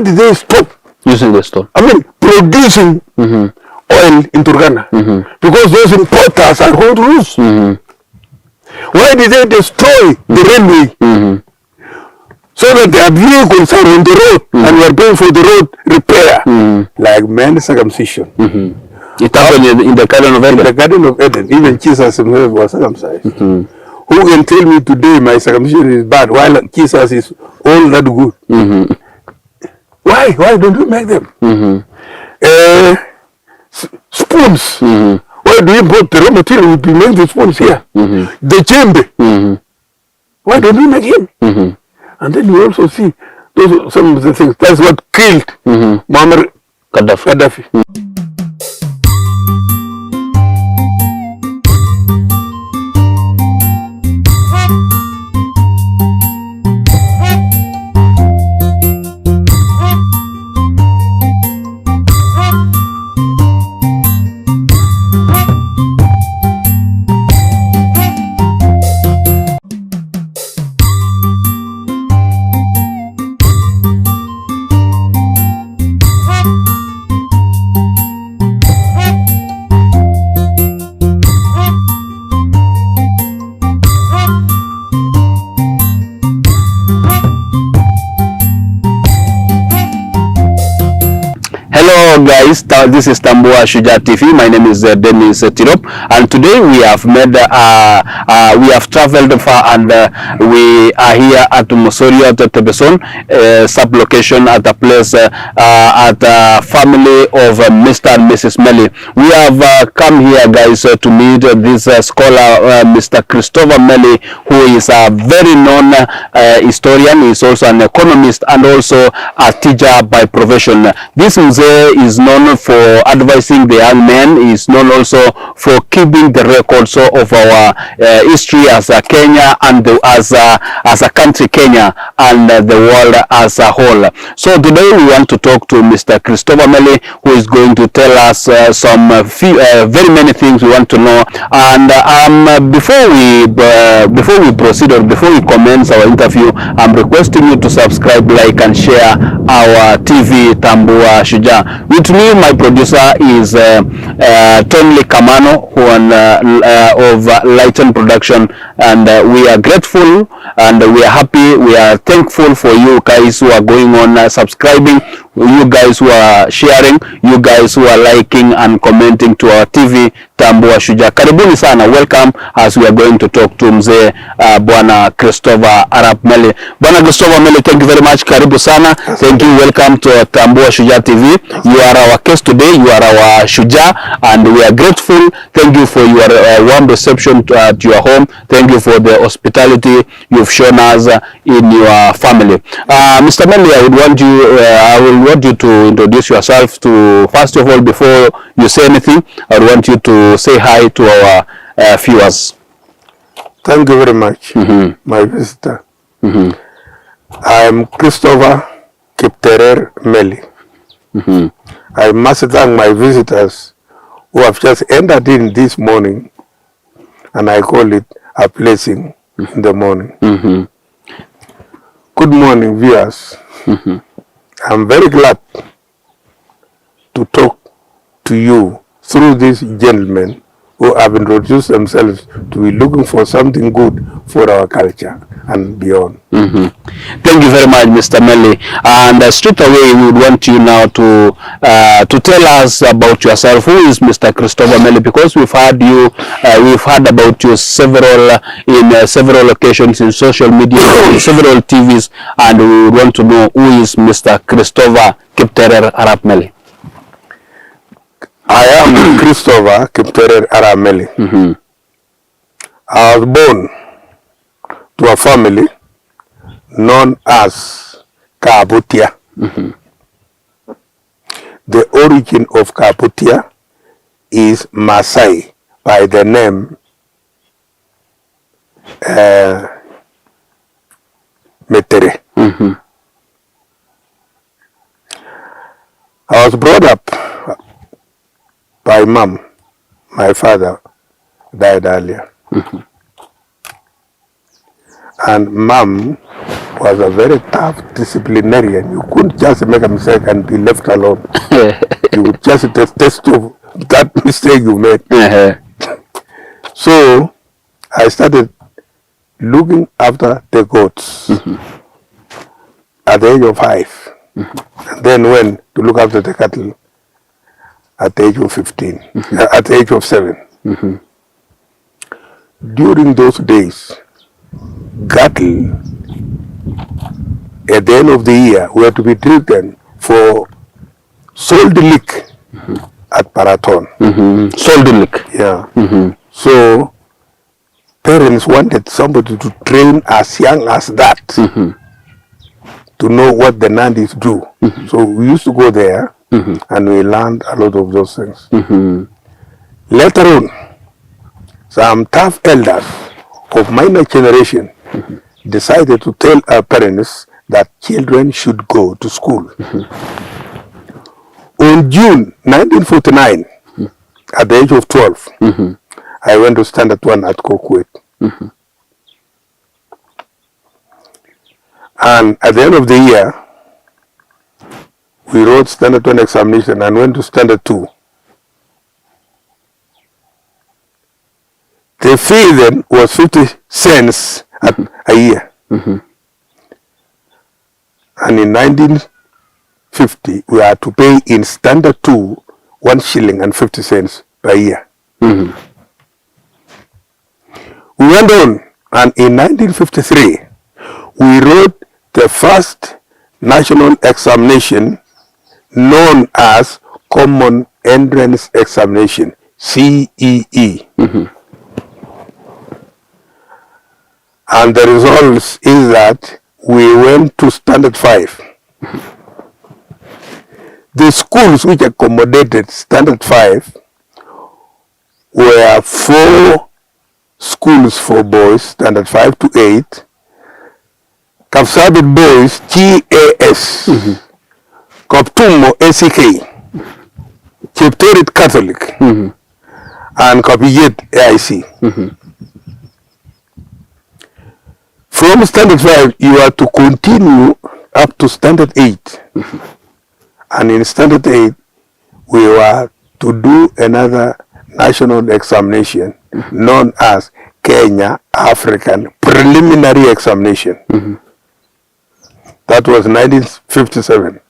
did they stop using the stone? I mean, producing oil in Turkana? Because those importers are going to lose. Why did they destroy the railway? So that their vehicles are on the road and we are paying for the road repair. Like man circumcision. It happened in the Garden of Eden. In the Garden of Eden, even Jesus himself was circumcised. Who can tell me today my circumcision is bad while Jesus is all that good? Why? Why don't you make them? Spoons. Why do you put the raw material to make the spoons here? The chamber. Why don't you make him? And then you also see those some of the things. That's what killed Muammar Gaddafi. Hello guys, this is Tambua Shujaa TV. My name is Dennis Tirop, and today we have traveled far and we are here at Mosorio at Tebeson, sub-location at a place at the family of Mr. and Mrs. Meli. We have come here, guys, to meet this scholar, Mr. Christopher Meli, who is a very known historian. He is also an economist and also a teacher by profession. This is known for advising the young men. He is known also for keeping the records of our history as a Kenya and as a country, Kenya, and the world as a whole. So today we want to talk to Mr. Christopher Meli, who is going to tell us some very many things we want to know. And before we proceed or before we commence our interview, I'm requesting you to subscribe, like, and share our TV Tambua Shujaa. With me, my producer is Tony Kamano, who of Lighten Production, and we are grateful and we are happy. We are thankful for you guys who are going on subscribing, you guys who are sharing, you guys who are liking and commenting to our TV Tambua Shujaa. Karibuni sana, welcome as we are going to talk to Mzee Bwana Christopher Arap Meli. Bwana Christopher Meli, thank you very much. Karibu sana. Thank you. Welcome to Tambua Shujaa TV. You are our guest today. You are our Shujaa, and we are grateful. Thank you for your warm reception at your home. Thank you for the hospitality you've shown us in your family. Mr. Meli, I will want you to introduce yourself to, first of all, before you say anything, I want you to say hi to our viewers. Thank you very much, my visitor. I am Christopher Kipterer Meli. I must thank my visitors who have just entered in this morning, and I call it a blessing in the morning. Good morning, viewers. I'm very glad to talk to you through these gentlemen who have introduced themselves to be looking for something good for our culture and beyond. Thank you very much, Mr. Meli. And straight away, we would want you now to tell us about yourself. Who is Mr. Christopher Meli? Because we've heard you, we've heard about you in several occasions in social media, in several TVs, and we would want to know who is Mr. Christopher Kipterer Arap Meli. I am Christopher Kipterer Arap Meli. I was born to a family known as Kabutia. The origin of Kabutia is Maasai by the name Metere. I was brought up by mom. My father died earlier. And mom was a very tough disciplinarian. You couldn't just make a mistake and be left alone. You would just test of that mistake you made. So I started looking after the goats at the age of 5. And then went to look after the cattle at the age of 15, at the age of 7. During those days, cattle at the end of the year were to be treated for sold lick at Paraton. Sold lick. Yeah. So parents wanted somebody to train as young as that to know what the Nandis do. So we used to go there and we learned a lot of those things. Later on, some tough elders of minor generation decided to tell our parents that children should go to school. On June 1949, at the age of 12, I went to Standard 1 at Kokwet. And at the end of the year, we wrote Standard 1 examination and went to Standard 2. The fee then was 50 cents a year. And in 1950, we had to pay in Standard 2 1 shilling and 50 cents per year. We went on, and in 1953, we wrote the first national examination known as Common Entrance Examination, CEE. And the results is that we went to Standard 5. The schools which accommodated Standard 5 were 4 schools for boys, Standard 5 to 8, Kapsabit Boys, GAS, Koptumo, ACK, Chepterit Catholic, and Kopiyet, AIC. From Standard 5, you are to continue up to Standard 8. And in Standard 8, we were to do another national examination known as Kenya African Preliminary Examination. That was 1957.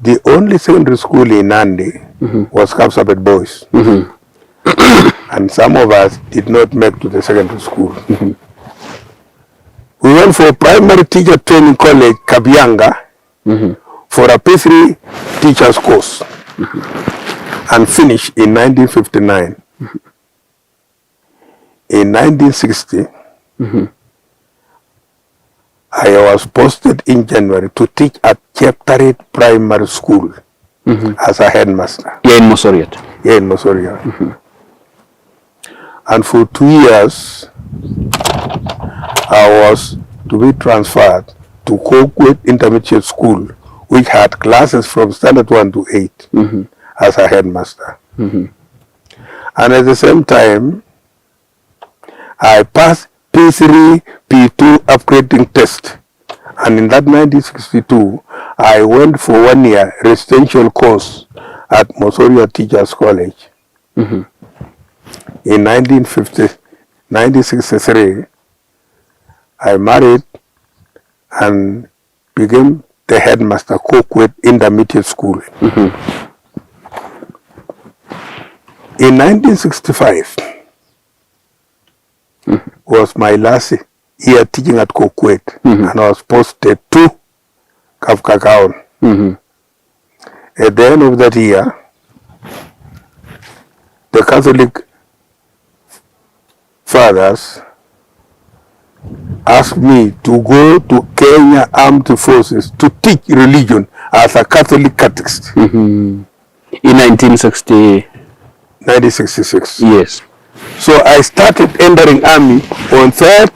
The only secondary school in Nandi was Kapsabet Boys. And some of us did not make to the secondary school. We went for primary teacher training college, Kabianga, for a P3 teacher's course, and finished in 1959. In 1960, I was posted in January to teach at Cheptarit Primary School as a headmaster. Here in Mosoriot. Here in Mosoriot. And for 2 years, I was to be transferred to Kokwet Intermediate School, which had classes from Standard 1 to 8 as a headmaster. And at the same time, I passed P3, P2 upgrading test. And in that 1962, I went for 1 year residential course at Mosoria Teachers College. In 1963, I married and became the headmaster Kokwet Intermediate School. In 1965 was my last year teaching at Kokwet, and I was posted to Kafkakaon. At the end of that year, the Catholic fathers asked me to go to Kenya Armed Forces to teach religion as a Catholic catechist. In 1966. Yes. So I started entering army on 3rd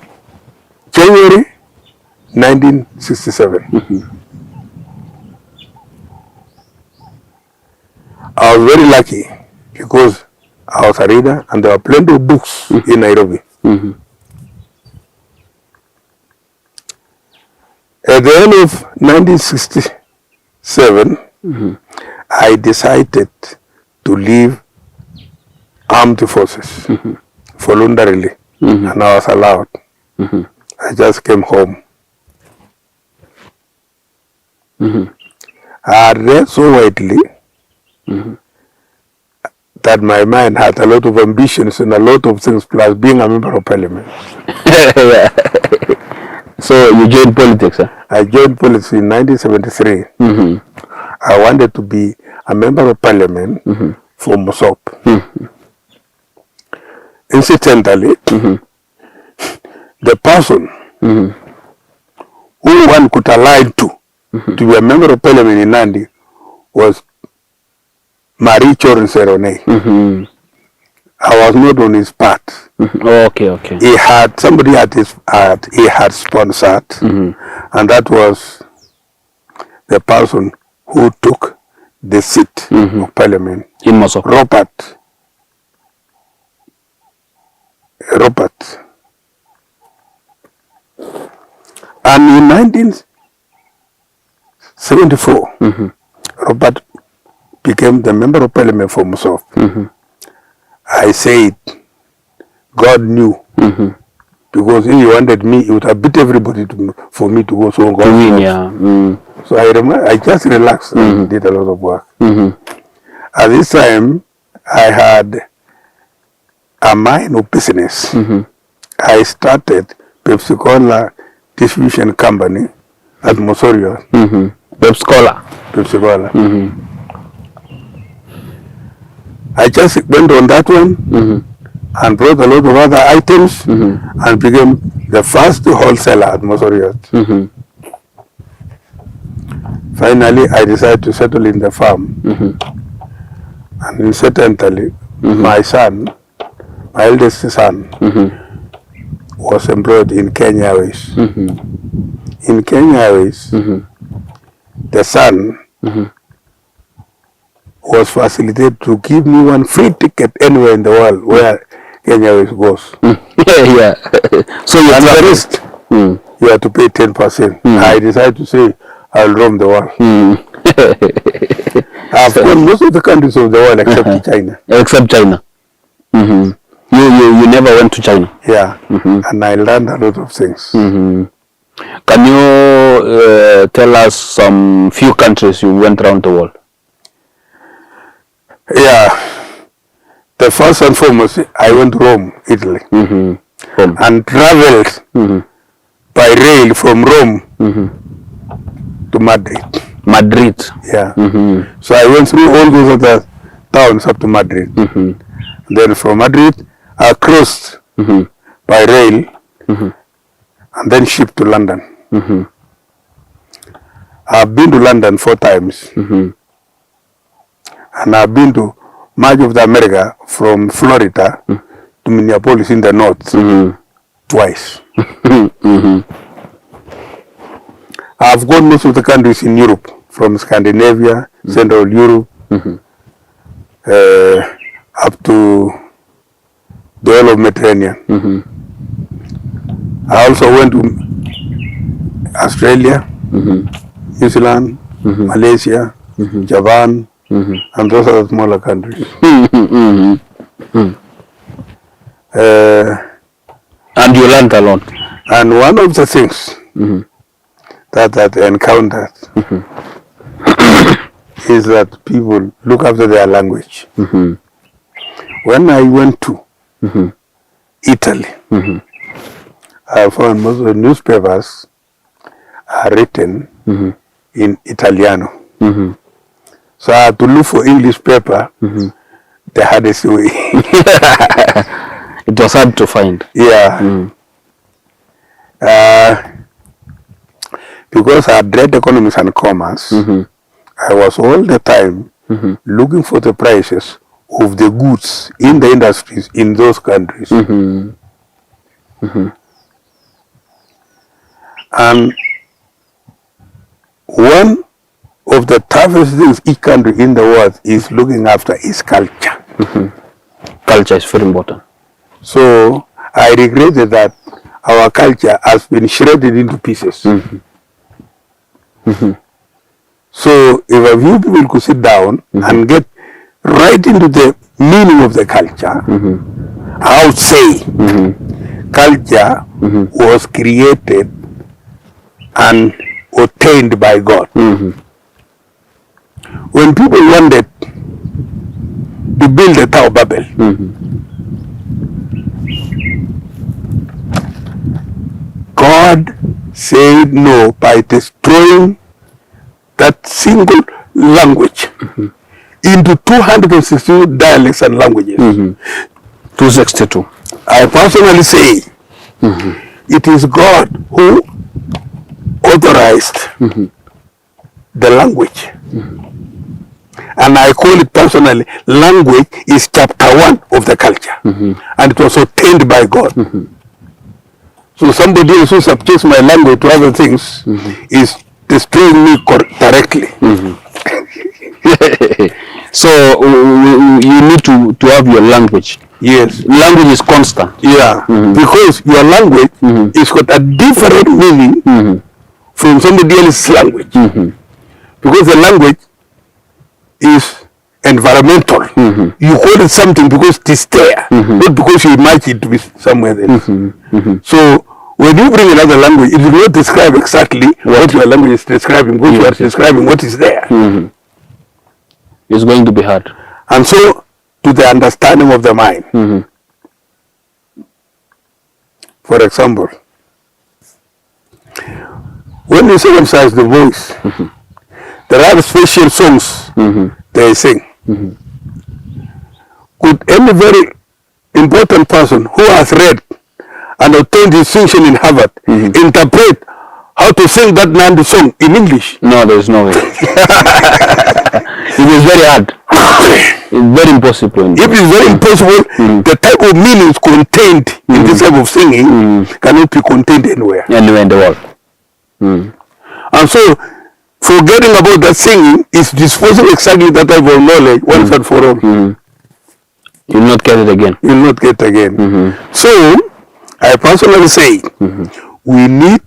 January 1967. I was very lucky because I was a reader and there were plenty of books in Nairobi. At the end of 1967, I decided to leave armed forces voluntarily, and I was allowed. I just came home. I read so widely that my mind had a lot of ambitions and a lot of things, plus being a member of parliament. So you joined politics, huh? I joined politics in 1973. I wanted to be a member of parliament for Mosop. Incidentally, the person who one could align to be a member of parliament in Nandi was Marie Chorin Serone. I was not on his part. Okay. He had somebody he had sponsored, and that was the person who took the seat of parliament in Mosop. Robert. And in 1974, Robert became the member of parliament for Mosop. I said, God knew, because if he wanted me, he would have beat everybody for me to go. So God knew. So I just relaxed and did a lot of work. At this time, I had a mind of business. I started Pepsi Cola distribution company at Mosorio. Pepsi Cola. I just went on that one and brought a lot of other items and became the first wholesaler at Mosorio. Finally, I decided to settle in the farm. And incidentally, my son, my eldest son, was employed in Kenya Airways. In Kenya Airways, the son was facilitated to give me one free ticket anywhere in the world where Kenya Airways goes. So you and the rest, you have to pay 10%. I decided to say, I'll roam the world. I've gone most of the countries of the world except China. Except China. You never went to China? Yeah, and I learned a lot of things. Can you tell us some few countries you went around the world? Yeah, the first and foremost, I went to Rome, Italy, and traveled by rail from Rome to Madrid. Yeah. So I went through all those other towns up to Madrid. Then from Madrid, I crossed by rail and then shipped to London. I've been to London 4 times. And I've been to much of the America, from Florida to Minneapolis in the north, twice. I've gone most of the countries in Europe, from Scandinavia, Central Europe, up to the whole of Mediterranean. I also went to Australia, New Zealand, Malaysia, Japan, and those are the smaller countries. And you learned a lot. And one of the things that I encountered is that people look after their language. When I went to Italy, I found most of the newspapers are written in Italiano. So I had to look for English paper the hardest way. It was hard to find. Yeah. Because I had read economics and commerce, I was all the time looking for the prices of the goods in the industries in those countries. And one of the toughest things each country in the world is looking after is culture. Culture is very important. So I regretted that our culture has been shredded into pieces. So if a few people could sit down and get right into the meaning of the culture, I would say culture was created and ordained by God. When people wanted to build the Tower of Babel, God said no by destroying that single language into 262 dialects and languages. 262. I personally say it is God who authorized the language. And I call it personally, language is chapter 1 of the culture. And it was obtained by God. So somebody else who subjects my language to other things is destroying me directly. So you need to have your language. Yes. Language is constant. Yeah. Because your language is got a different meaning from somebody else's language. Because the language is environmental. You call it something because it is there, not because you imagine it to be somewhere else. So when you bring another language, it will not describe exactly what your language is describing, because you are describing what is there. It's going to be hard. And so, to the understanding of the mind, for example, when you circumcise the voice, there are special songs they sing. Could any very important person who has read and obtained distinction in Harvard interpret how to sing that Nandi song in English? No, there is no way. It is very hard. It's very impossible. If it's very impossible, the type of meanings contained in this type of singing cannot be contained anywhere. Anywhere in the world. And so, forgetting about that singing is disposing exactly that type of knowledge once and for all. You will not get it again. You will not get it again. So, I personally say, we need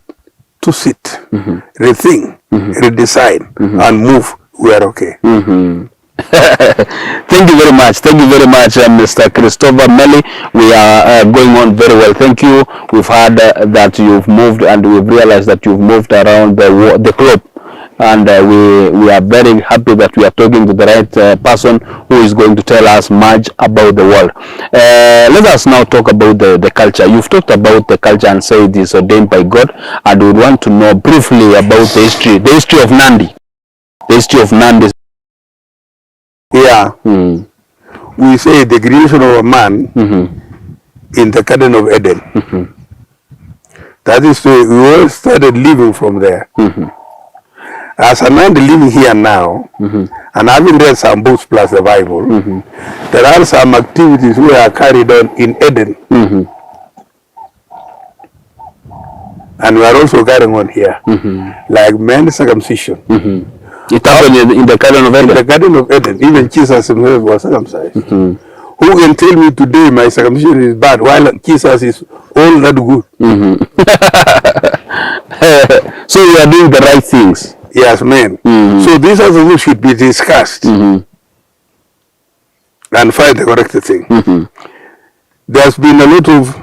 to sit, rethink, redesign, and move. We are okay. Thank you very much. Thank you very much, Mr. Christopher Meli. We are going on very well. Thank you. We've heard that you've moved, and we've realized that you've moved around the globe. And we are very happy that we are talking to the right person who is going to tell us much about the world. Let us now talk about the culture. You've talked about the culture and said it is ordained by God, and we want to know briefly about the history of Nandi. The history of Nandi. Yeah. We say the creation of a man in the Garden of Eden. That is where we all started living from there. As a man living here now, and having read some books plus the Bible, there are some activities we are carried on in Eden. And we are also carrying on here, like men's circumcision. It happened in the Garden of Eden. In the Garden of Eden, even Jesus himself was circumcised. Who can tell me today my circumcision is bad while Jesus is all that good? So we are doing the right things. Yes, man. So these are the things should be discussed and find the correct thing. There's been a lot of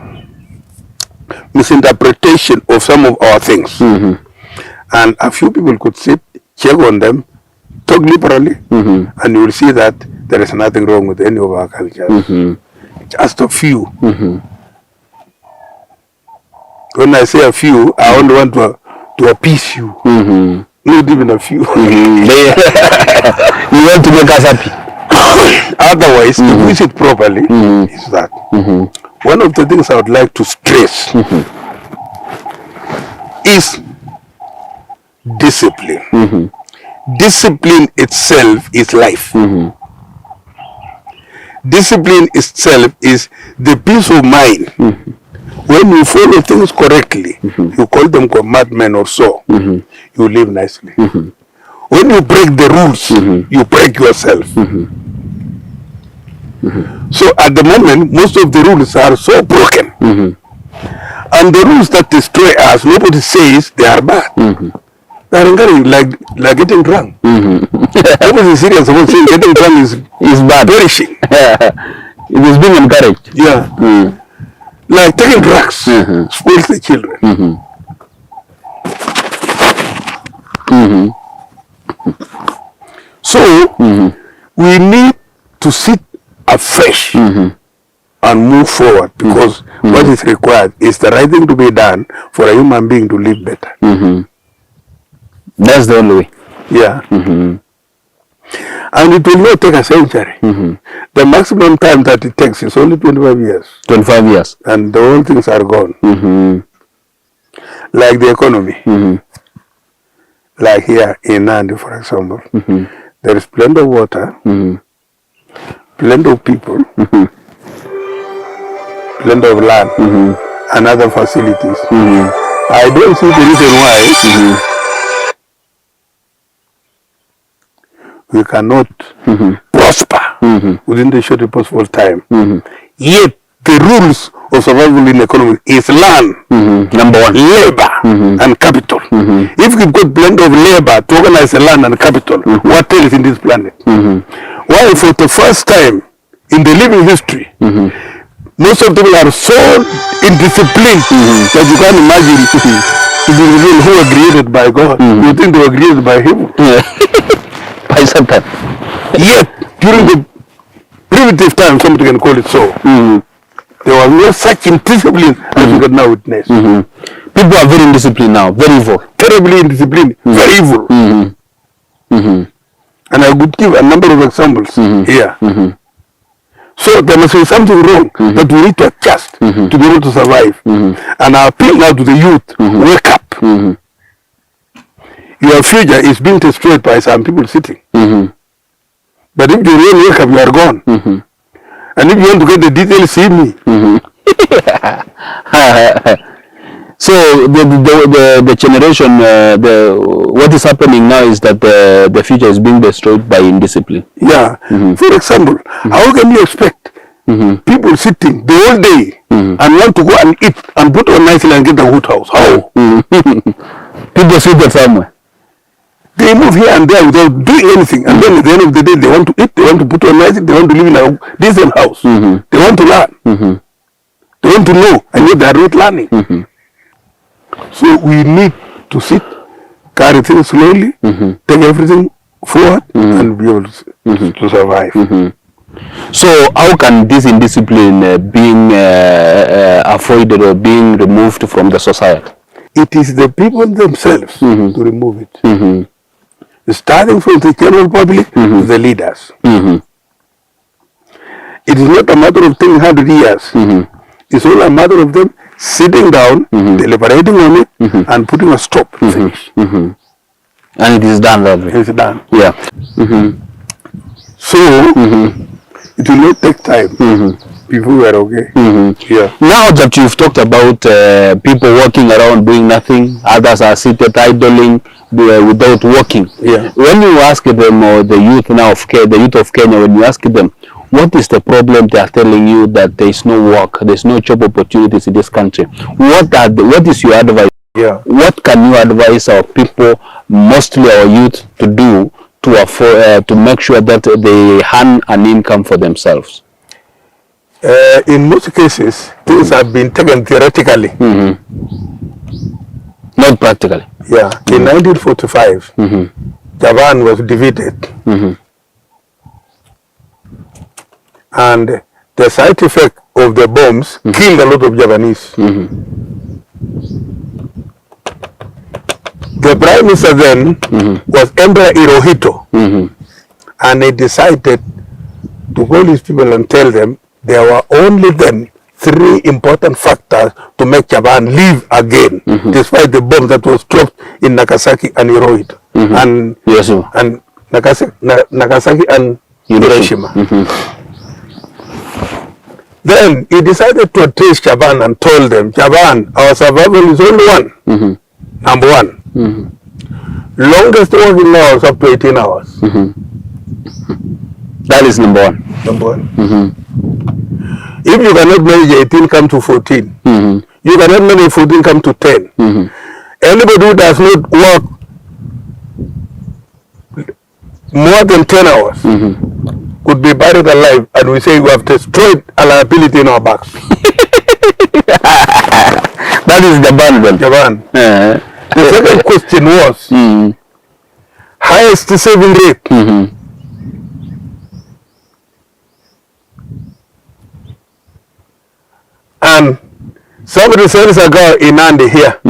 misinterpretation of some of our things. And a few people could sit, check on them, talk liberally, and you will see that there is nothing wrong with any of our cultures. Just a few. When I say a few, I only want to appease you. Not even a few. You want to make us happy. Otherwise, if we sit properly, is that. One of the things I would like to stress is discipline. Discipline itself is life. Discipline itself is the peace of mind. When you follow things correctly, you call them commandment or so, you live nicely. When you break the rules, you break yourself. So at the moment, most of the rules are so broken. And the rules that destroy us, nobody says they are bad. They are encouraging like getting drunk. Nobody is serious about saying getting drunk is bad. Perishing. It is being encouraged. Yeah. Like taking drugs spoils the children. So we need to sit afresh and move forward, because what is required is the right thing to be done for a human being to live better. That's the only way. Yeah. And it will not take a century. The maximum time that it takes is only 25 years. 25 years. And the whole things are gone. Like the economy. Like here in Nandi, for example. There is plenty of water, plenty of people, plenty of land, and other facilities. I don't see the reason why we cannot prosper within the shortest possible time. Yet the rules of survival in the economy is land, number one, labor, and capital. If we've got blend of labor to organize the land and capital, what else in this planet? Why, for the first time in the living history, most of them are so indisciplined that you can't imagine people who were created by God. You think they were created by Him? By Satan. Yet, during the primitive time, somebody can call it so, there was no such indiscipline as we can now witness. People are very indisciplined now, very evil. Terribly indisciplined, very evil. And I would give a number of examples here. So there must be something wrong that we need to adjust to be able to survive. And I appeal now to the youth, wake up. Your future is being destroyed by some people sitting. But if you really wake up, you are gone. And if you want to get the details, see me. So the generation, what is happening now is that the future is being destroyed by indiscipline. Yeah. For example, how can you expect people sitting the whole day and want to go and eat and put on nicely and get a good house? How? People sit there somewhere. They move here and there without doing anything, and then at the end of the day, they want to eat, they want to put on nicely, they want to live in a decent house. They want to learn. They want to know, and yet they are not learning. So we need to sit, carry things slowly, take everything forward, and be able to survive. So how can this indiscipline being avoided or being removed from the society? It is the people themselves to remove it. Starting from the general public to the leaders. It is not a matter of taking 100 years. It's only a matter of them sitting down, deliberating on it, and putting a stop. Finish. And it is done that way. It's done. Yeah. So it will not take time. People were okay. Yeah. Now that you've talked about people walking around doing nothing, others are seated idling without working. Yeah. When you ask them, or the youth now of the youth of Kenya, when you ask them, what is the problem? They are telling you that there is no work, there is no job opportunities in this country. What is your advice? Yeah. What can you advise our people, mostly our youth, to do to afford, to make sure that they earn an income for themselves? In most cases, things have been taken theoretically. Not practically. Yeah. In 1945, Japan was defeated. And the side effect of the bombs killed a lot of Japanese. The Prime Minister then was Emperor Hirohito. And he decided to call his people and tell them there were only then 3 important factors to make Japan live again, despite the bomb that was dropped in Nagasaki and Hirohito. And, and Nagasaki and Hiroshima. Then he decided to address Japan and told them, Japan, our survival is only one. Number one. Longest working hours up to 18 hours. That is number one. Number one. If you cannot manage 18, come to 14. You cannot manage 14, come to 10. Anybody who does not work more than 10 hours, could be buried alive, and we say we have destroyed a liability in our backs. That is Japan then. Japan. The second question was highest saving rate. And somebody sells a girl in Nandi here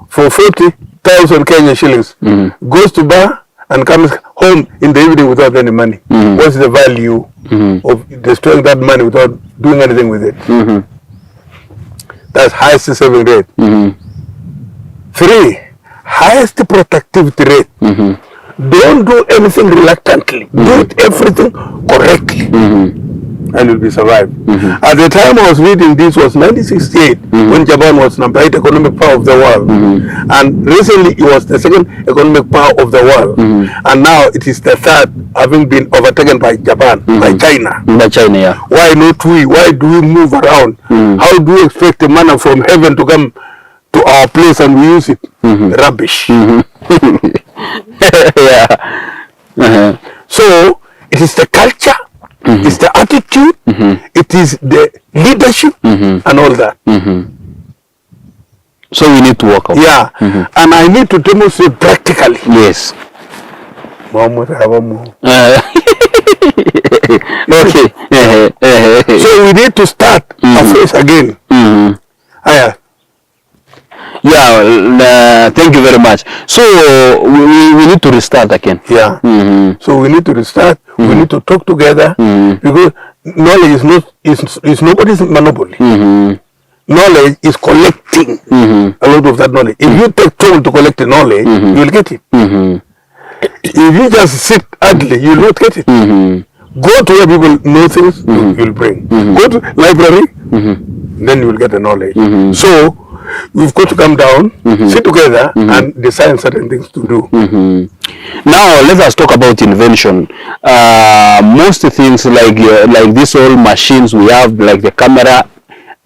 for 40,000 Kenya shillings, goes to bar and comes home in the evening without any money. What's the value of destroying that money without doing anything with it? That's highest saving rate. 3, highest productivity rate. Don't do anything reluctantly. Do it everything correctly, and you'll be survived. At the time I was reading this was 1968, when Japan was number 8 economic power of the world, and recently it was the second economic power of the world, and now it is the third, having been overtaken by Japan, by China. By China, yeah. Why not we? Why do we move around? How do we expect a manna from heaven to come to our place and we use it? Rubbish. So it is the culture, it's the attitude, it is the leadership, and all that. So we need to work on. Yeah, and I need to demonstrate practically. Yes. Okay. So we need to start afresh again. Yeah, thank you very much. So we need to restart again. Yeah. So we need to restart. We need to talk together, because knowledge is nobody's monopoly. Knowledge is collecting a lot of that knowledge. If you take time to collect the knowledge, you will get it. If you just sit idly, you will not get it. Go to where people know things, you will bring. Go to library, then you will get the knowledge. So we've got to come down, sit together, and decide certain things to do. Now let us talk about invention. Most things like these old machines we have, like the camera,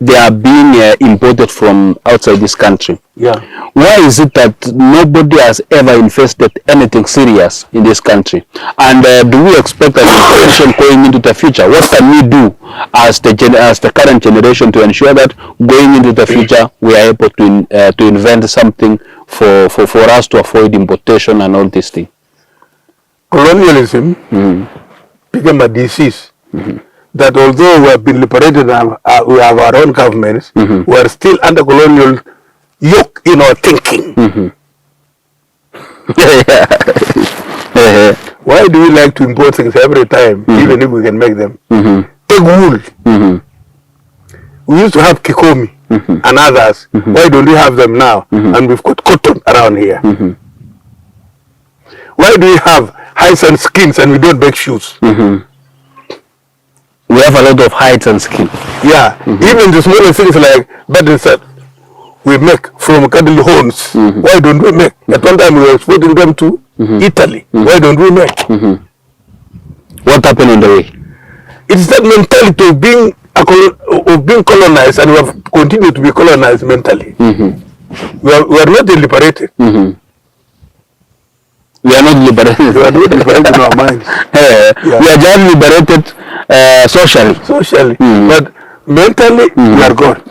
they are being imported from outside this country. Yeah. Why is it that nobody has ever invested anything serious in this country? And do we expect an invention going into the future? What can we do as the current generation to ensure that going into the future we are able to invent something for us to avoid importation and all these things? Colonialism became a disease. That although we have been liberated and we have our own governments, we are still under colonial yoke in our thinking. Why do we like to import things every time, even if we can make them? Take wool. We used to have Kikomi and others. Why don't we have them now? And we've got cotton around here. Why do we have hides and skins and we don't make shoes? We have a lot of hides and skin. Yeah, even the smaller things like bed set, we make from cattle horns. Why don't we make? At one time we were exporting them to Italy. Why don't we make? What happened on the way? It's that mentality of being colonized, and we have continued to be colonized mentally. We are not liberated. We are not liberated. We are not liberated in our minds. We are just liberated socially. Socially, but mentally we are gone.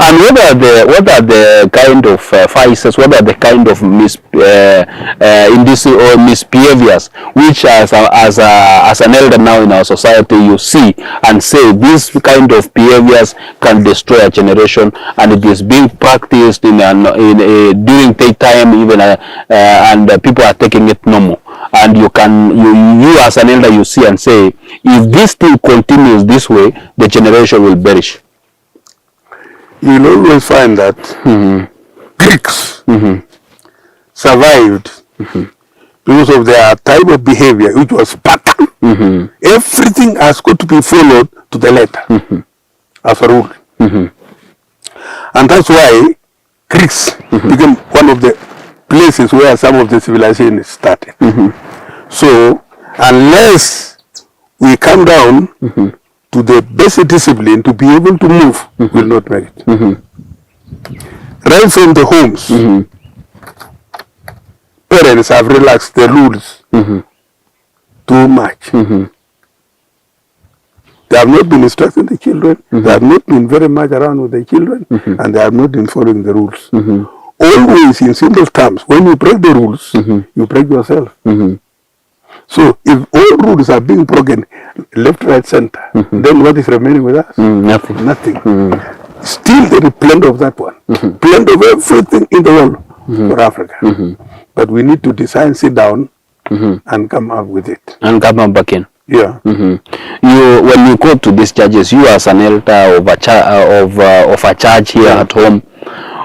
And what are the kind of vices? What are the kind of misbehaviors which, as an elder now in our society, you see and say these kind of behaviors can destroy a generation, and it is being practiced during daytime even, and people are taking it normal. And you as an elder, you see and say, if this thing continues this way, the generation will perish. You'll always find that Greeks survived because of their type of behavior, which was pattern. Everything has got to be followed to the letter as a rule. And that's why Greeks became one of the places where some of the civilization started. So unless we come down to the basic discipline to be able to move, will not make it. Right from the homes, parents have relaxed the rules too much. They have not been instructing the children. They have not been very much around with the children, and they have not been following the rules. Always, in simple terms, when you break the rules, you break yourself. So if all rules are being broken, left, right, center, then what is remaining with us? Nothing. Nothing. Still there is plenty of that one. Plenty of everything in the world for Africa. But we need to decide, sit down, and come up with it. And come up again. Yeah. You, when you go to these churches, you as an elder of a church here at home,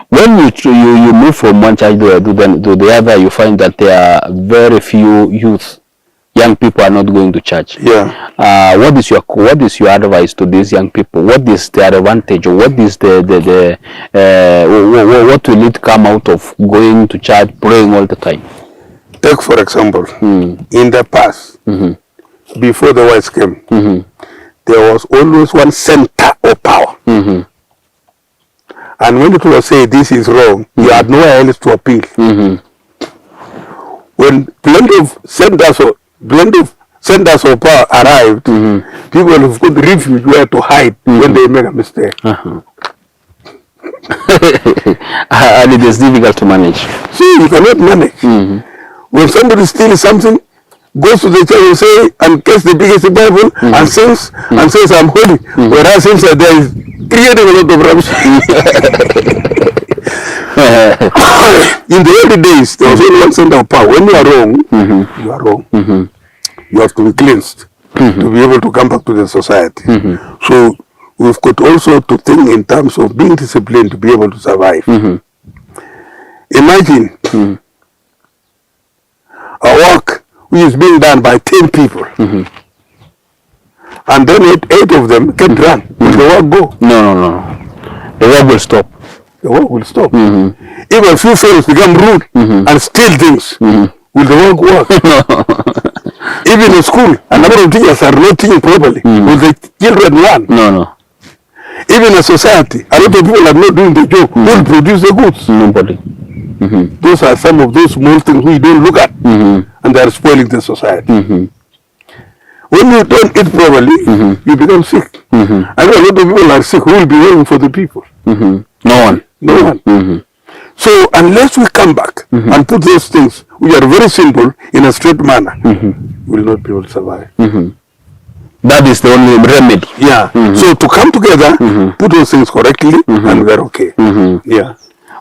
when you move from one church to the other, you find that there are very few youth. Young people are not going to church. Yeah. What is your advice to these young people? What is the advantage, or what is what will it come out of going to church, praying all the time? Take for example, in the past, before the whites came, there was always one center of power. And when it was said this is wrong, you had nowhere else to appeal. When plenty of centers of power arrived, people who got refuge where to hide when they make a mistake. And it is difficult to manage. See, you cannot manage. When somebody steals something, goes to the church and say, and gets the biggest Bible and sings and says, I'm holy. Whereas inside there is creating a lot of rubbish. In the early days, there was only one center of power. When you are wrong, you are wrong. You have to be cleansed to be able to come back to the society. So we've got also to think in terms of being disciplined to be able to survive. Imagine a work which is being done by 10 people, and then 8 of them get drunk. Will the work go? No. The work will stop. The work will stop. Even a few fellows become rude and steal things. Will the work work? Even in school, a number of teachers are not teaching properly. Will the children learn? No. Even in society, a lot of people are not doing the job. Who will produce the goods? Nobody. Those are some of those small things we don't look at, and they are spoiling the society. When you don't eat properly, you become sick. And a lot of people are sick. Who will be waiting for the people? No one. So unless we come back and put those things, which are very simple, in a straight manner, we will not be able to survive. That is the only remedy. Yeah. So to come together, put those things correctly, and we're okay. Yeah.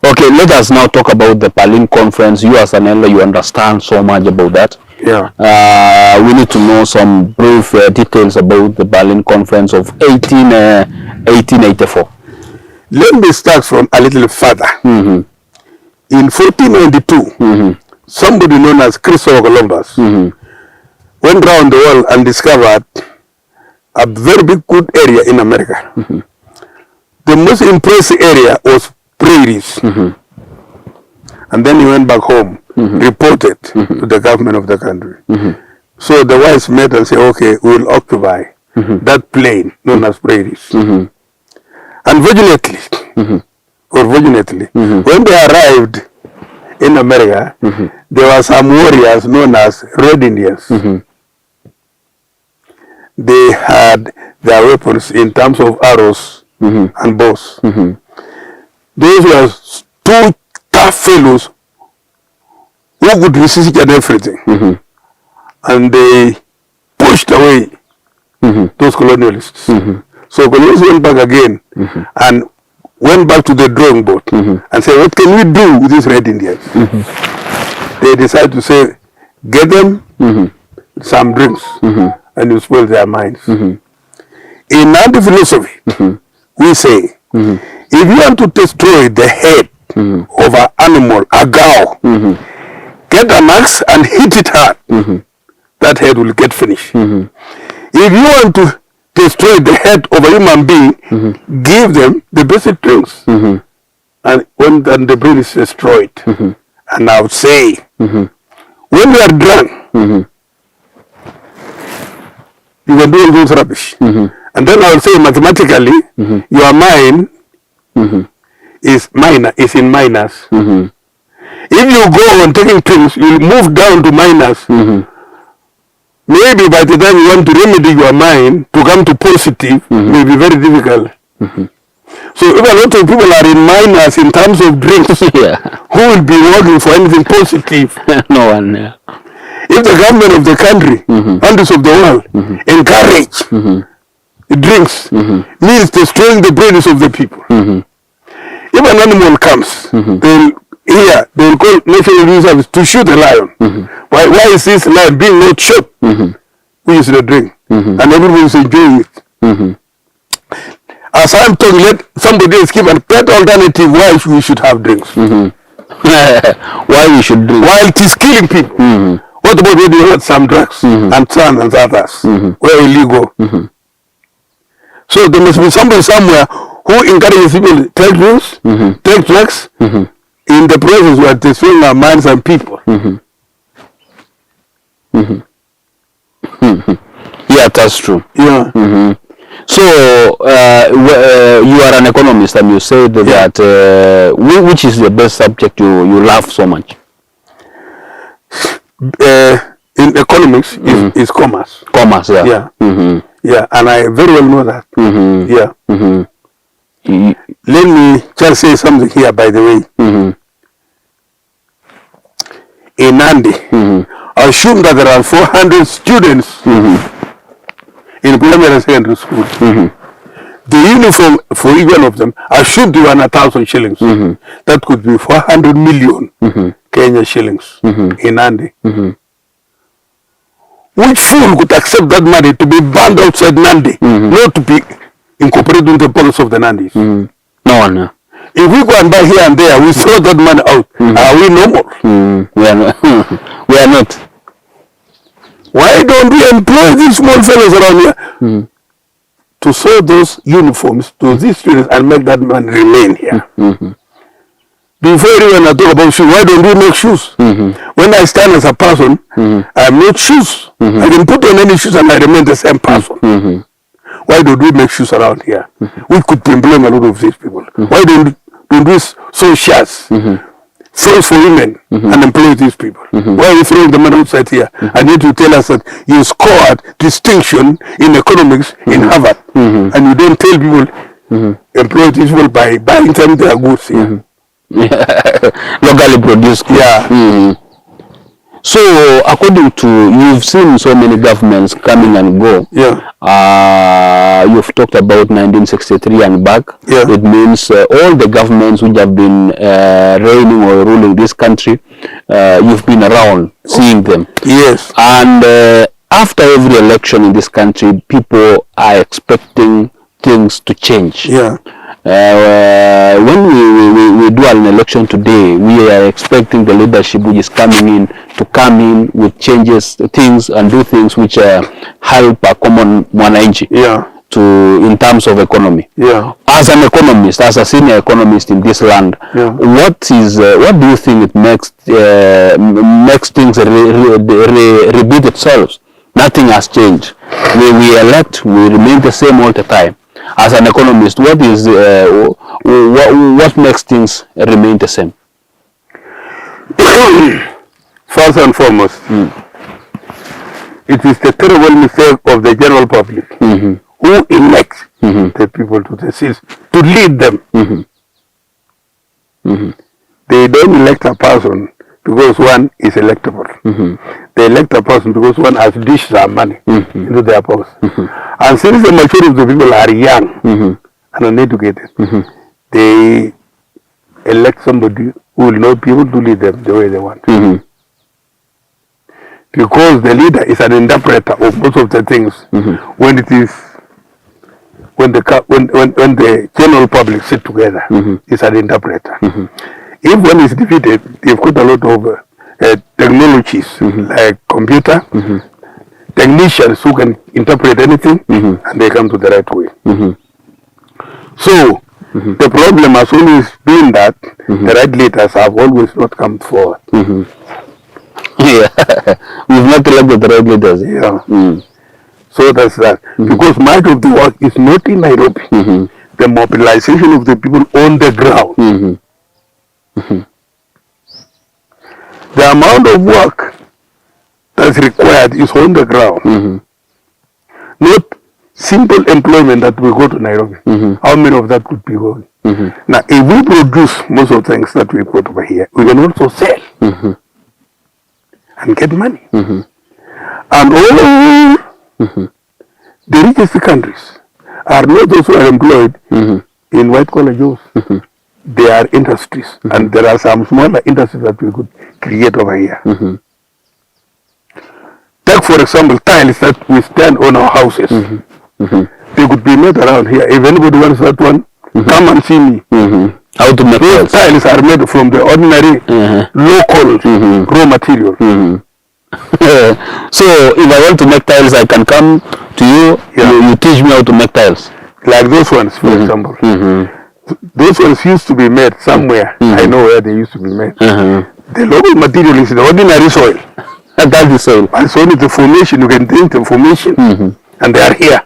Okay, let us now talk about the Berlin Conference. You as an elder, you understand so much about that. Yeah. We need to know some brief details about the Berlin Conference of 1884. Let me start from a little further. In 1492, somebody known as Christopher Columbus went around the world and discovered a very big good area in America. The most impressive area was prairies. And then he went back home, reported to the government of the country. So the whites met and said, okay, we will occupy that plain known as prairies. Unfortunately, or fortunately, when they arrived in America, there were some warriors known as Red Indians. They had their weapons in terms of arrows and bows. Those were two tough fellows who could resist each and everything. And they pushed away those colonialists. So colonialists went back again and went back to the drawing board and said, what can we do with these Red Indians? They decided to say, get them some drinks and you spoil their minds. In anti-philosophy, we say, if you want to destroy the head of an animal, a cow, get an axe and hit it hard. That head will get finished. If you want to destroy the head of a human being, give them the basic drinks. And when then the brain is destroyed, and I would say, when you are drunk, you can do all those rubbish. And then I will say mathematically, your mind is in minus. If you go on taking pills, you'll move down to minus. Maybe by the time you want to remedy your mind to come to positive, may be very difficult. So if a lot of people are in minus in terms of drinks, who will be working for anything positive? No one. If the government of the country, countries of the world, encourage drinks, means destroying the brains of the people. If an animal comes, they'll call National Reserve to shoot a lion. Why is this lion being not shot? We use the drink, and everybody is enjoying it. As I'm talking, let somebody else give a better alternative why we should have drinks. Why we should drink? While it is killing people. What about when you had some drugs and some and others were illegal? So there must be somebody somewhere who encourages people to take drinks, take drugs, in the process where destroying our minds and people. Yeah, that's true. Yeah. So you are an economist, and you said that which is the best subject you love so much? In economics is commerce. Commerce, yeah. Yeah. Yeah, and I very well know that. Yeah. Let me just say something here, by the way. In Nandi, assume that there are 400 students in primary and secondary school. The uniform for each one of them, assume to 1,000 shillings. That could be 400 million Kenya shillings in Nandi. Which fool could accept that money to be banned outside Nandi, not to be incorporated into the policy of the Nandis? No one. If we go and buy here and there, we throw that money out. Are we normal? We are not. We are not. Why don't we employ these small fellows around here to sew those uniforms to these students and make that money remain here? Before even I talk about shoes, why don't we make shoes? When I stand as a person, I am not shoes. I can put on any shoes and I remain the same person. Why don't we make shoes around here? We could employ a lot of these people. Why don't we sew shirts, clothes for women, and employ these people? Why are you throwing the money outside here? And yet you tell us that you scored distinction in economics in Harvard, and you don't tell people employ these people by buying them their goods here. Locally produced. Yeah. So, according to, you've seen so many governments coming and go. Yeah. You've talked about 1963 and back. Yeah. It means all the governments which have been reigning or ruling this country, you've been around seeing them. Yes. And after every election in this country, people are expecting things to change. Yeah. When we do an election today, we are expecting the leadership which is coming in to come in with changes, things, and do things which help a common mwananchi. Yeah. In terms of economy. Yeah. As an economist, as a senior economist in this land, what do you think it makes things repeat itself? Nothing has changed. We elect, we remain the same all the time. As an economist, what makes things remain the same? First and foremost, it is the terrible mistake of the general public who elect the people to the seats to lead them. They don't elect a person because one is electable. They elect a person because one has dished their money into their pockets. And since the majority of the people are young and uneducated, they elect somebody who will not be able to lead them the way they want. Because the leader is an interpreter of most of the things. When the general public sit together, it's an interpreter. If one is defeated, they've got a lot of technologies like computer, technicians who can interpret anything, and they come to the right way. So the problem has always been that the right leaders have always not come forward. Yeah, we've not elected the right leaders. Yeah. So that's that. Because much of the work is not in Nairobi. The mobilization of the people on the ground. the amount of work that's required is on the ground. Not simple employment that we go to Nairobi. How many of that could be going? Now, if we produce most of the things that we put over here, we can also sell and get money. And all the richest countries are not those who are employed in white-collar jobs. They are industries, and there are some smaller industries that we could create over here. Take, for example, tiles that we stand on our houses. They could be made around here. If anybody wants that one, come and see me. How to make Those tiles are made from the ordinary local raw material. So if I want to make tiles, I can come to you. You teach me how to make tiles. Like those ones, for example. Those ones used to be made somewhere. I know where they used to be made. The local material is the ordinary soil. And that's the soil. And so it's the formation. You can drink the formation. And they are here.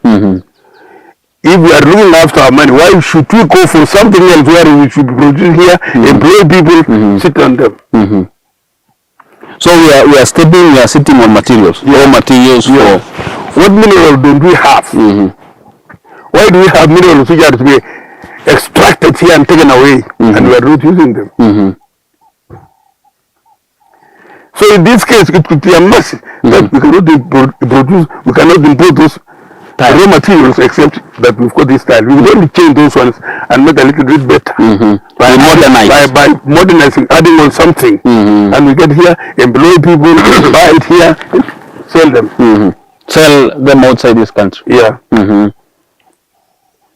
If we are looking after our money, why should we go for something else where we should produce here, employ people, sit on them? So we are sitting on materials, raw materials for... What minerals don't we have? Why do we have minerals which are to be extracted here and taken away, and we are not using them? So in this case, it could be a mess that we cannot produce, we cannot import those raw materials except that we've got this style. We will only change those ones and make a little bit better by modernizing, adding on something, and we get here, employ people, buy it here, sell them. Sell them outside this country. Yeah.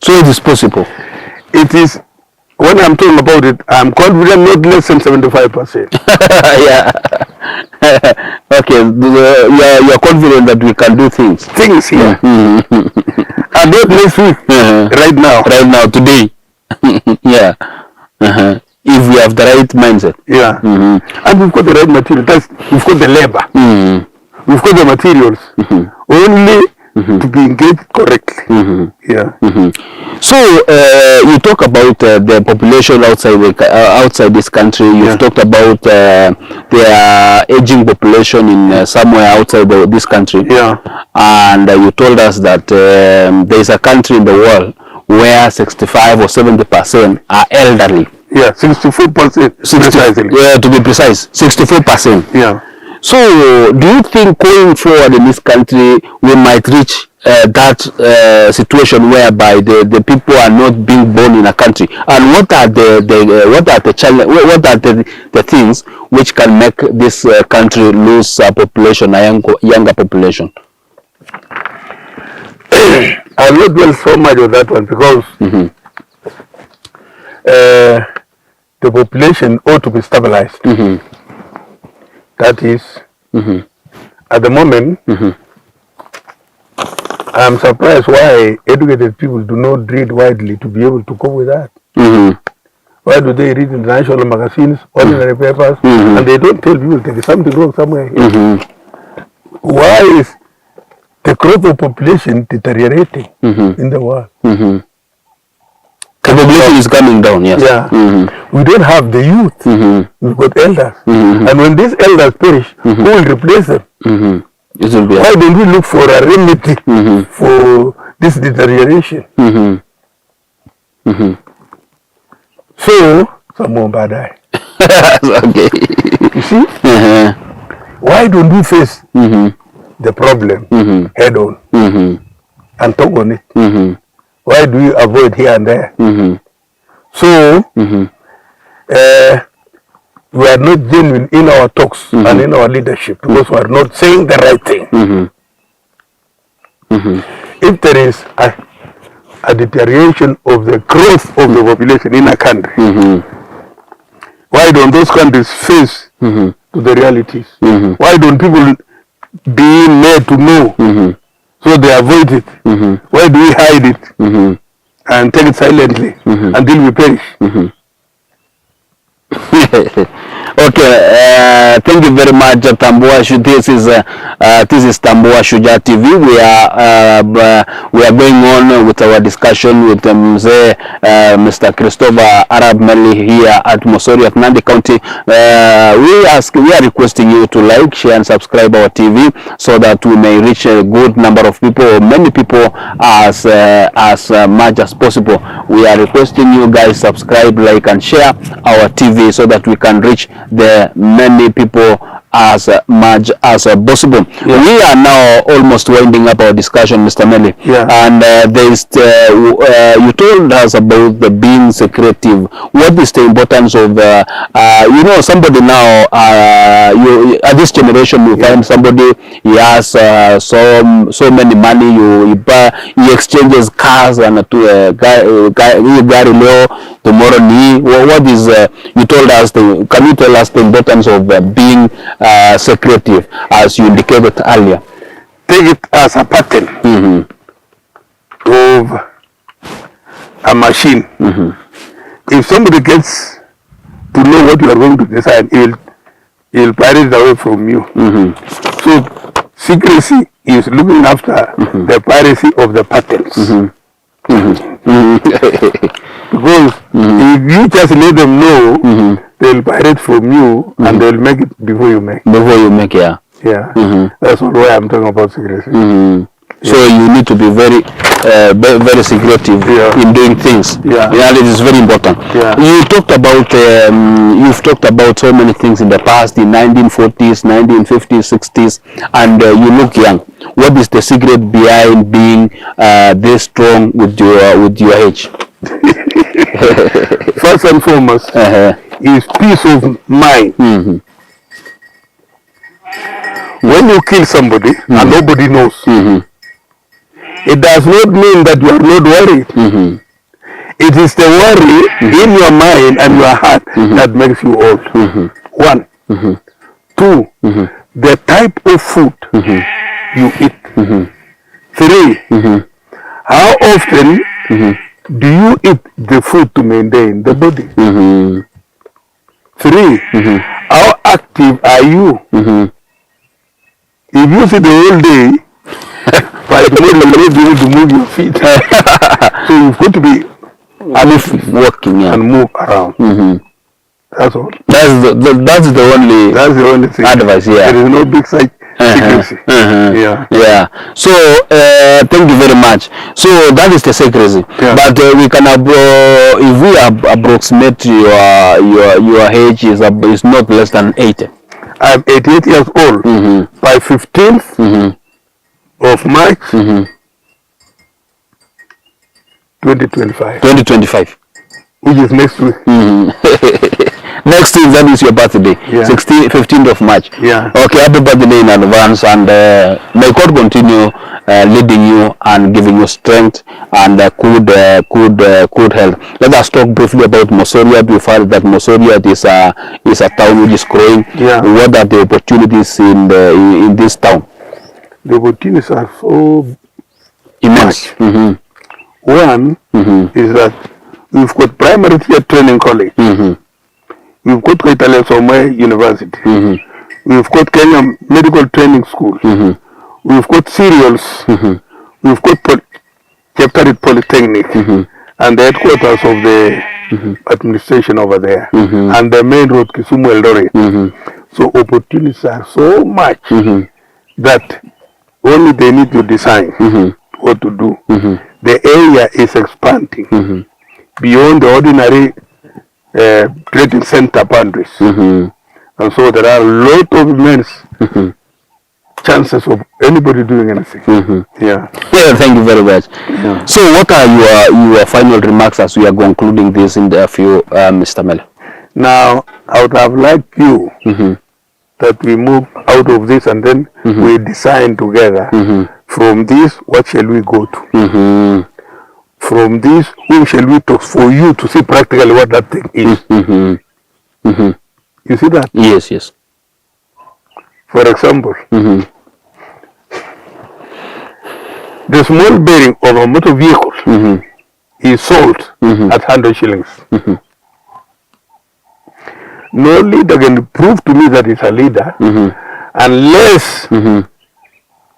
So it is possible. It is. When I'm talking about it, I'm confident not less than 75%. Yeah. Okay. You are confident that we can do things. Things here. And not next week. Right now. Right now, today. Yeah. If we have the right mindset. Yeah. And we've got the right material. We've got the labor. We've got the materials. Only to be engaged correctly. Yeah. So you talk about the population outside this country. You've talked about the aging population in somewhere outside this country. Yeah. And you told us that there is a country in the world where 65 or 70% are elderly. Yeah, 64%. Precisely. Yeah, to be precise, 64%. Yeah. So, do you think going forward in this country, we might reach that situation whereby the people are not being born in a country? And what are the things which can make this country lose a population, a younger population? I'll not dwell so much on that one because the population ought to be stabilized. That is, at the moment, I'm surprised why educated people do not read widely to be able to cope with that. Why do they read international magazines, ordinary papers, and they don't tell people there is something wrong somewhere here? Why is the growth of population deteriorating in the world? The population is coming down, yes. Yeah. We don't have the youth. We've got elders. And when these elders perish, who will replace them? Why don't we look for a remedy for this deterioration? So, someone bad eye. Okay. You see? Why don't we face the problem head on and talk on it? Why do we avoid here and there? So, we are not genuine in our talks and in our leadership because we are not saying the right thing. If there is a deterioration of the growth of the population in a country, why don't those countries face to the realities? Why don't people be made to know so they avoid it? Why do we hide it and take it silently until we perish? Okay, thank you very much, Tambuashu. This is Tambua Shujaa TV. We are going on with our discussion with Mr. Christopher Arab Meli here at Mosori of Nandi County. We are requesting you to like, share, and subscribe our TV so that we may reach a good number of people, many people, as much as possible. We are requesting you guys subscribe, like, and share our TV so that we can reach the many people as much as possible. Yeah. We are now almost winding up our discussion, Mr. Meli. Yeah. And you told us about the being secretive. What is the importance of somebody now, at this generation, you find somebody, he has so many money, he exchanges cars and to a guy tomorrow. What is you told us? Can you tell us the importance of being secretive, as you indicated earlier? Take it as a pattern of a machine. If somebody gets to know what you are going to decide, he'll pirate it away from you. So secrecy is looking after the piracy of the patterns. Because if you just let them know, they'll pirate from you and they'll make it before you make. Yeah. Yeah. That's why I'm talking about secrecy. So you need to be very very secretive in doing things. Yeah, it is very important. Yeah. You talked about you've talked about so many things in the past, in 1940s, 1950s, 60s, and you look young. What is the secret behind being this strong with your age? First and foremost is peace of mind. When you kill somebody and nobody knows, it does not mean that you are not worried. It is the worry in your mind and your heart that makes you old. 1. 2. The type of food you eat. 3. How often do you eat the food to maintain the body? 3. How active are you? If you sit the whole day, by tomorrow you will not be able to move your feet. So you've got to be walking and move around. That's all. That's the only thing. Advice. Yeah. There is no big secrecy. Yeah. So thank you very much. So that is the secrecy. Yeah. But we can if we approximate your age is not less than 80. I'm 88 years old. By 15th of March 2025. 2025. Which is next week. Next week, that is your birthday. 15th of March. Yeah. Okay, happy birthday in advance, and may God continue leading you and giving you strength and good health. Let us talk briefly about Mosoriat. We find that Mosoriat is a town which is growing. Yeah. What are the opportunities in this town? The opportunities are so immense. One is that we've got primary care training college. We've got Kaitale Somwe University. We've got Kenya Medical Training School. We've got cereals. We've got Cheptarit Polytechnic and the headquarters of the administration over there and the main road Kisumu Eldoret. So opportunities are so much that only they need to design what to do. The area is expanding beyond the ordinary trading center boundaries. And so there are a lot of immense chances of anybody doing anything. Yeah, thank you very much. Yeah. So what are your final remarks as we are concluding this in a few, Mr. Meli? Now, I would have liked you that we move out of this and then we design together. From this, what shall we go to? From this, who shall we talk for you to see practically what that thing is? You see that? Yes. For example, the small bearing of a motor vehicle is sold at 100 shillings. no leader can prove to me that he's a leader unless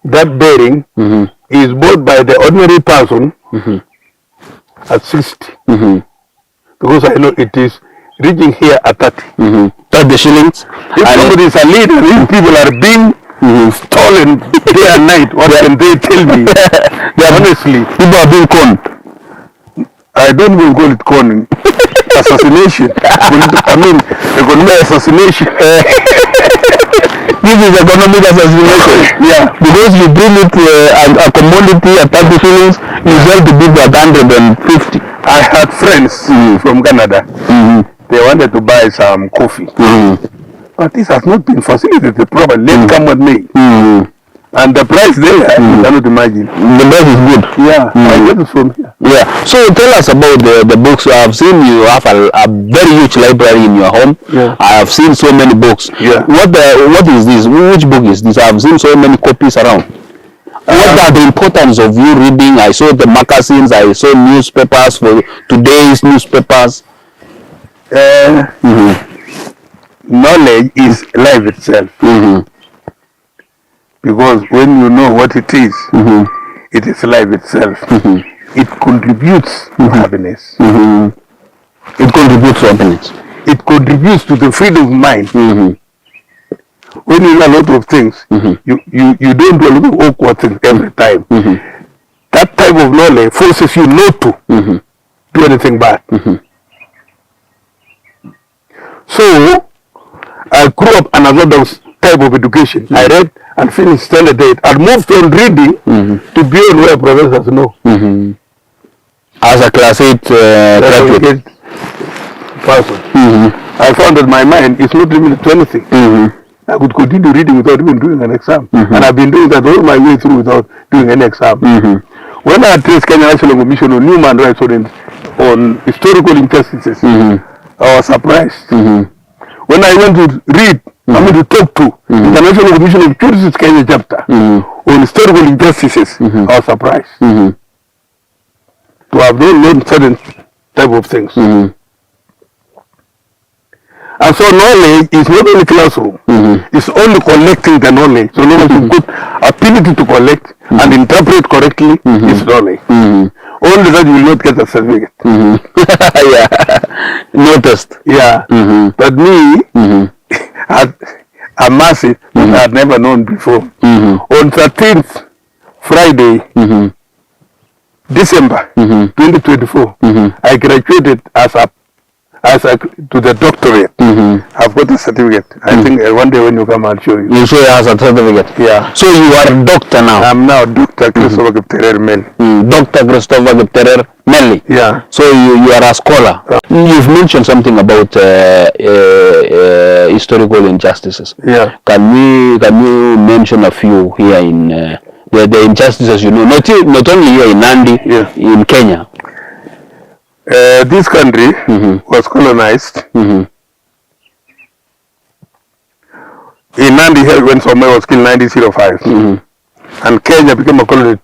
that bearing is bought by the ordinary person at 60. Because I know it is reaching here at 30. 30 shillings. If somebody is a leader, these people are being stolen day and night. What can they tell me? Honestly, people are being conned. I don't even call it conning. Assassination. I mean, economic assassination. This is economic assassination. Yeah. Because you bring it a commodity at 30 shillings, you sell to people at 150. I had friends from Canada. They wanted to buy some coffee. But this has not been facilitated properly. Let's come with me. And the price there, you cannot imagine. The price is good. Yeah, I get it from here. Yeah. So tell us about the books. I've seen you have a very huge library in your home. Yeah. I have seen so many books. Yeah. What is this? Which book is this? I've seen so many copies around. What are the importance of you reading? I saw the magazines. I saw newspapers for today's newspapers. Knowledge is life itself. Because when you know what it is life itself. It contributes to happiness. It contributes to happiness. It contributes to the freedom of mind. When you know a lot of things, you don't do a lot of awkward things every time. That type of knowledge forces you not to do anything bad. So, I grew up another type of education. I read and finished standard 8 and moved on reading to beyond where professors know. As a class 8 graduate person. I found that my mind is not limited to anything. I could continue reading without even doing an exam. And I've been doing that all my way through without doing any exam. When I addressed Kenya National Commission on Human Rights on historical injustices, I was surprised. When I went to read, I went to talk to the National Commission of Justice Kenya chapter on historical injustices, I was surprised to have not learned certain type of things. And so knowledge is not only classroom, it's only collecting the knowledge. So long as you good ability to collect and interpret correctly is knowledge. Only that you will not get a certificate. Yeah. Noticed. Yeah. But me, a massive that I had never known before. On 13th Friday, December 2024, I graduated to the doctorate. I've got a certificate. I think one day when you come, I'll show you. You show us a certificate? Yeah. So you are a doctor now? I'm now Dr. Christopher Meli. Dr. Christopher Meli. Yeah. So you are a scholar. You've mentioned something about historical injustices. Yeah. Can you mention a few here in the injustices you know, not only here in Nandi, in Kenya? This country was colonized. In Nandi here when Somali was killed in 1905. And Kenya became a colony in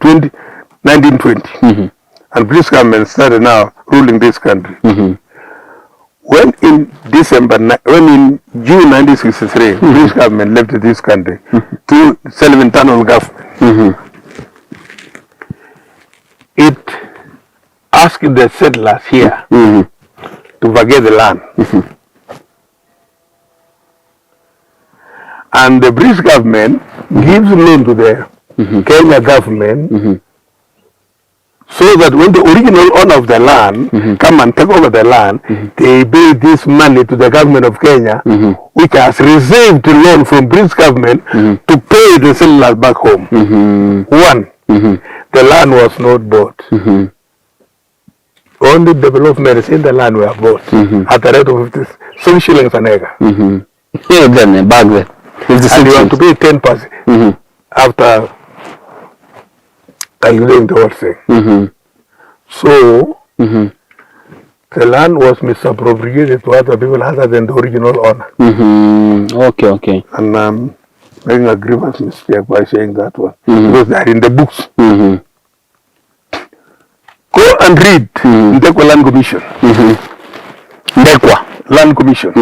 1920. And British government started now ruling this country. When in June 1963, British government left this country to self-internal government. It asked the settlers here to forget the land. And the British government gives loan to the Kenya government so that when the original owner of the land come and take over the land, they pay this money to the government of Kenya, which has received the loan from British government to pay the settlers back home. One, the land was not bought. Only developments in the land were bought at the rate of 7 shillings an acre. Then back then. And you have to pay 10% after calculating the whole thing. So, the land was misappropriated to other people other than the original owner. Okay. And I'm making a grievous mistake by saying that one. Because they are in the books. Go and read Ndekwa Land Commission. Ndekwa Land Commission.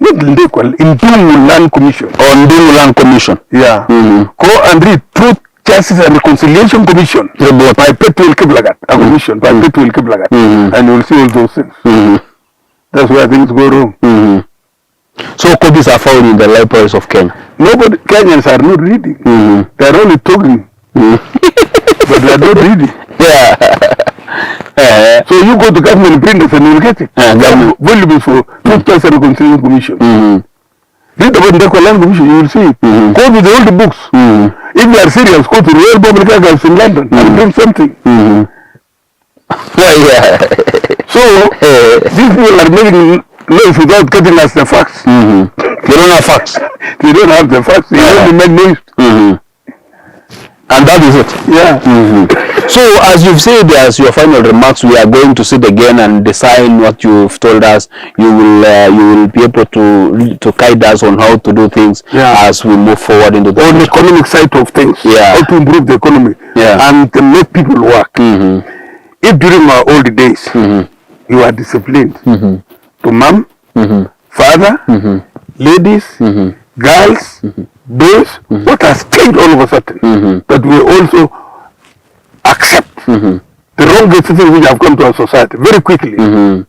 Not Ndekwa, Ndungu Land Commission. On Ndungu Land Commission. Yeah. Go and read Truth, Justice and Reconciliation Commission. By Petuel Kiplagat. A commission by Petuel Kiplagat. And you'll see all those things. That's where things go wrong. So copies are found in the libraries of Kenya. Nobody, Kenyans are not reading. They are only talking. But they are not reading. Yeah. So you go to government printers and you'll get it. Volume for Truth, Justice and Reconciliation Commission. Read about the Land Commission, you will see it. Go to the old books. If they are serious, go to the Royal Public Archives in London and bring something. So these people are making noise without getting us the facts. They don't have facts. They don't have the facts. They only make noise. And that is it. Yeah. So as you've said, as your final remarks, we are going to sit again and decide what you've told us. You will be able to guide us on how to do things as we move forward into the on the economic side of things. How to improve the economy and to make people work. If during our old days you are disciplined to mom, father, ladies, girls, boys, what has changed all of a sudden? That we also accept the wrong decisions which have come to our society very quickly. In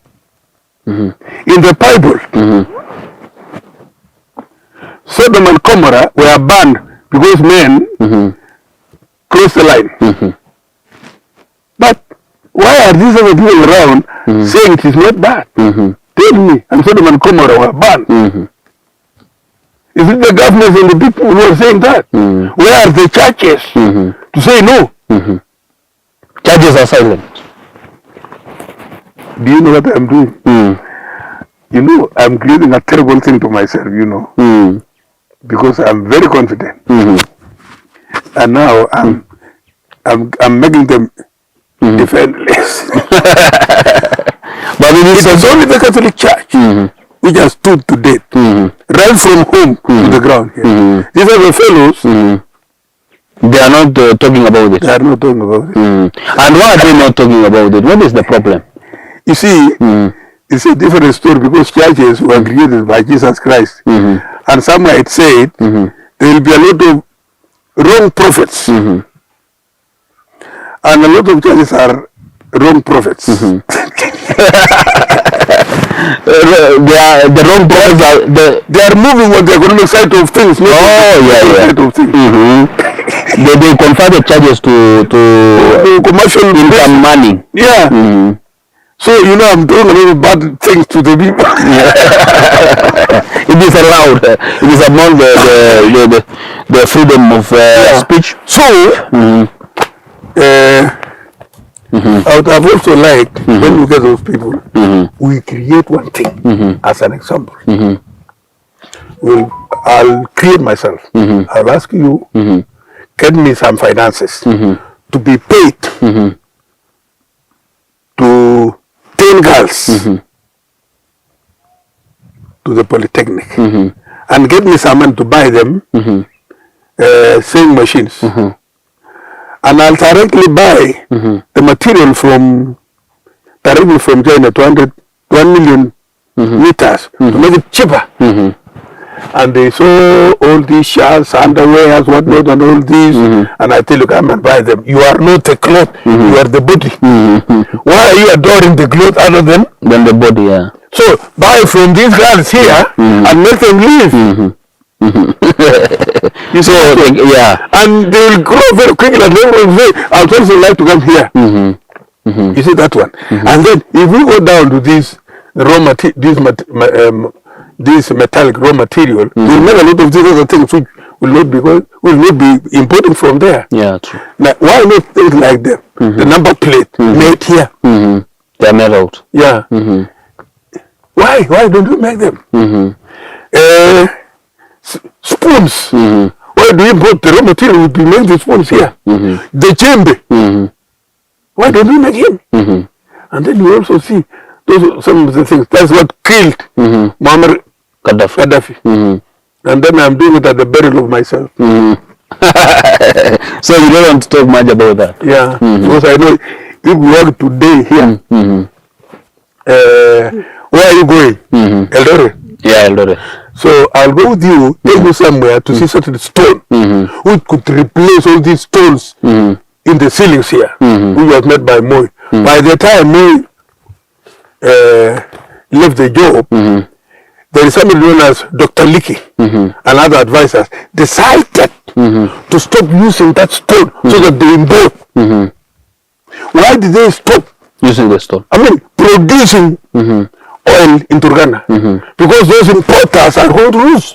the Bible, Sodom and Gomorrah were banned because men crossed the line. But why are these other people around saying it is not bad? Tell me, and Sodom and Gomorrah were banned. Is it the governments and the people who are saying that? Where are the churches to say no? Churches are silent. Do you know what I'm doing? You know, I'm creating a terrible thing to myself, you know, because I'm very confident. And now I'm making them defenseless. But it is only the Catholic Church which has stood to date, right from home to the ground here. These are the fellows. They are not talking about it. They are not talking about it. And why are they not talking about it? What is the problem? You see, it's a different story because churches were created by Jesus Christ. And somewhere it said there will be a lot of wrong prophets. And a lot of churches are wrong prophets. The wrong prophets they are moving on the economic side of things. Side of things. They convert the churches to commercial income money. Yeah. So you know I'm doing a little bad things to the people. It is allowed. It is among the freedom of speech. So I would have also liked when we get those people, we create one thing as an example. I'll create myself. I'll ask you, get me some finances to be paid to 10 girls to the Polytechnic and get me some money to buy them sewing machines. And I'll directly buy the material directly from China, 1 million meters to make it cheaper. And they saw all these shirts, underwears, whatnot, and all these. And I tell you, come and buy them. You are not the cloth, you are the body. Why are you adoring the cloth other than the body? Yeah. So buy from these girls here and make them live. You see, and they will grow very quickly, and they will say, I'd also like to come here. You see that one. And then if we go down to this this metallic raw material, we'll make a lot of these other things which will not be imported from there. Yeah, true. Now, why not things like them? The number plate made here. They're made out. Yeah. Why don't you make them? Spoons. Why do you import the raw material? We make the spoons here. The djembe. Why don't we make him? And then you also see some of the things. That's what killed Muammar Gaddafi. And then I'm doing it at the burial of myself. So you don't want to talk much about that? Yeah, because I know if we work today here, where are you going? Eldoret. Yeah, Eldoret. So I'll go with you, take you somewhere to see certain stone, which could replace all these stones in the ceilings here, which was made by Moi. By the time Moi left the job, there is somebody known as Dr. Leakey and other advisors decided to stop using that stone so that they import. Why did they stop using the stone? I mean, producing oil in Turkana? Because those importers are going to lose.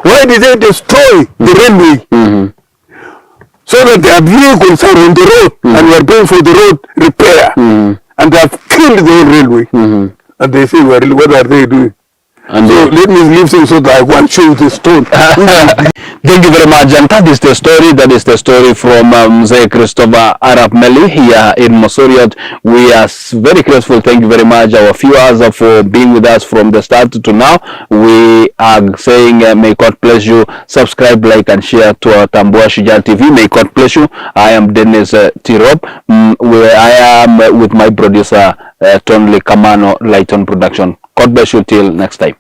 Why did they destroy the railway? So that their vehicles are on the road and we are paying for the road repair. And they have killed the whole railway. And they say, well, what are they doing? And so let me leave things so that I want to show the stone. Thank you very much. And that is the story. That is the story from Mzee Christopher Arap Meli here in Mosoriot. We are very grateful. Thank you very much, our viewers, for being with us from the start to now. We are saying may God bless you. Subscribe, like, and share to our Tambua Shujaa TV. May God bless you. I am Dennis Tirop. I am with my producer, Tonley Kamano, Lighton Production. God bless you till next time.